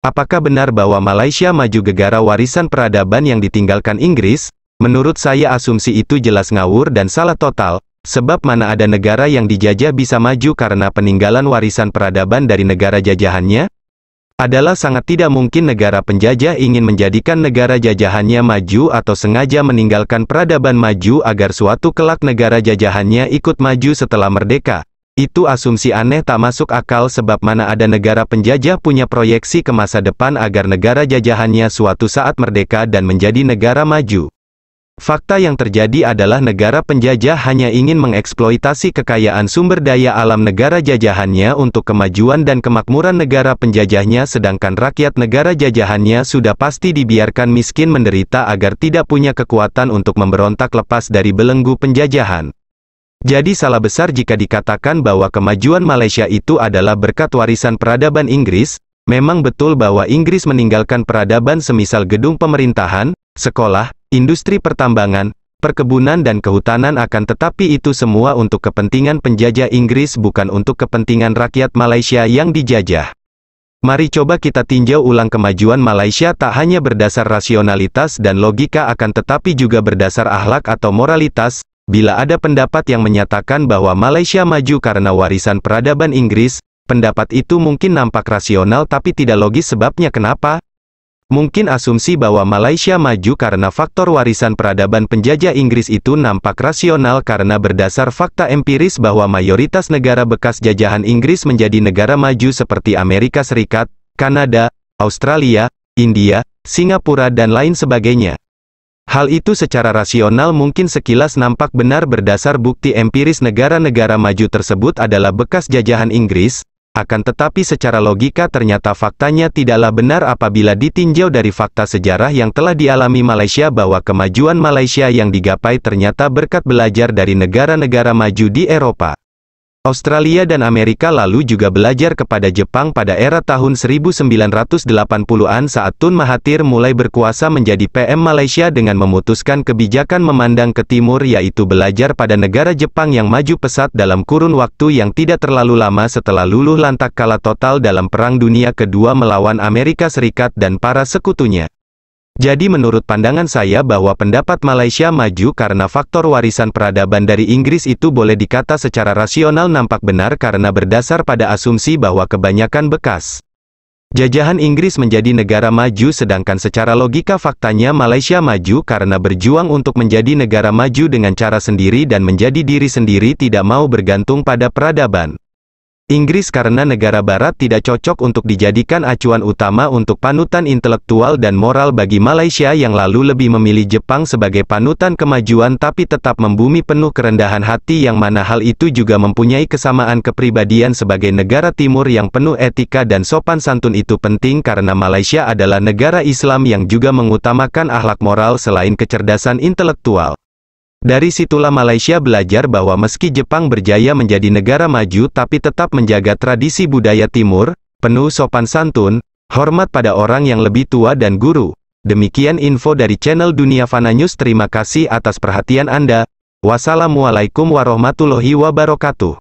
Apakah benar bahwa Malaysia maju gegara warisan peradaban yang ditinggalkan Inggris? Menurut saya asumsi itu jelas ngawur dan salah total, sebab mana ada negara yang dijajah bisa maju karena peninggalan warisan peradaban dari negara jajahannya? Adalah sangat tidak mungkin negara penjajah ingin menjadikan negara jajahannya maju atau sengaja meninggalkan peradaban maju agar suatu kelak negara jajahannya ikut maju setelah merdeka. Itu asumsi aneh tak masuk akal sebab mana ada negara penjajah punya proyeksi ke masa depan agar negara jajahannya suatu saat merdeka dan menjadi negara maju. Fakta yang terjadi adalah negara penjajah hanya ingin mengeksploitasi kekayaan sumber daya alam negara jajahannya untuk kemajuan dan kemakmuran negara penjajahnya sedangkan rakyat negara jajahannya sudah pasti dibiarkan miskin menderita agar tidak punya kekuatan untuk memberontak lepas dari belenggu penjajahan. Jadi salah besar jika dikatakan bahwa kemajuan Malaysia itu adalah berkat warisan peradaban Inggris. Memang betul bahwa Inggris meninggalkan peradaban semisal gedung pemerintahan, sekolah, industri pertambangan, perkebunan dan kehutanan akan tetapi itu semua untuk kepentingan penjajah Inggris bukan untuk kepentingan rakyat Malaysia yang dijajah. Mari coba kita tinjau ulang kemajuan Malaysia tak hanya berdasar rasionalitas dan logika akan tetapi juga berdasar akhlak atau moralitas. Bila ada pendapat yang menyatakan bahwa Malaysia maju karena warisan peradaban Inggris, pendapat itu mungkin nampak rasional tapi tidak logis sebabnya kenapa? Mungkin asumsi bahwa Malaysia maju karena faktor warisan peradaban penjajah Inggris itu nampak rasional karena berdasar fakta empiris bahwa mayoritas negara bekas jajahan Inggris menjadi negara maju seperti Amerika Serikat, Kanada, Australia, India, Singapura dan lain sebagainya. Hal itu secara rasional mungkin sekilas nampak benar berdasar bukti empiris negara-negara maju tersebut adalah bekas jajahan Inggris, akan tetapi secara logika ternyata faktanya tidaklah benar apabila ditinjau dari fakta sejarah yang telah dialami Malaysia bahwa kemajuan Malaysia yang digapai ternyata berkat belajar dari negara-negara maju di Eropa. Australia dan Amerika lalu juga belajar kepada Jepang pada era tahun 1980-an saat Tun Mahathir mulai berkuasa menjadi PM Malaysia dengan memutuskan kebijakan memandang ke timur yaitu belajar pada negara Jepang yang maju pesat dalam kurun waktu yang tidak terlalu lama setelah luluh lantak kalah total dalam Perang Dunia Kedua melawan Amerika Serikat dan para sekutunya. Jadi menurut pandangan saya bahwa pendapat Malaysia maju karena faktor warisan peradaban dari Inggris itu boleh dikata secara rasional nampak benar karena berdasar pada asumsi bahwa kebanyakan bekas jajahan Inggris menjadi negara maju sedangkan secara logika faktanya Malaysia maju karena berjuang untuk menjadi negara maju dengan cara sendiri dan menjadi diri sendiri tidak mau bergantung pada peradaban. Inggris karena negara barat tidak cocok untuk dijadikan acuan utama untuk panutan intelektual dan moral bagi Malaysia yang lalu lebih memilih Jepang sebagai panutan kemajuan tapi tetap membumi penuh kerendahan hati yang mana hal itu juga mempunyai kesamaan kepribadian sebagai negara timur yang penuh etika dan sopan santun itu penting karena Malaysia adalah negara Islam yang juga mengutamakan akhlak moral selain kecerdasan intelektual. Dari situlah Malaysia belajar bahwa meski Jepang berjaya menjadi negara maju tapi tetap menjaga tradisi budaya timur, penuh sopan santun, hormat pada orang yang lebih tua dan guru. Demikian info dari channel Dunia Fana News. Terima kasih atas perhatian Anda. Wassalamualaikum warahmatullahi wabarakatuh.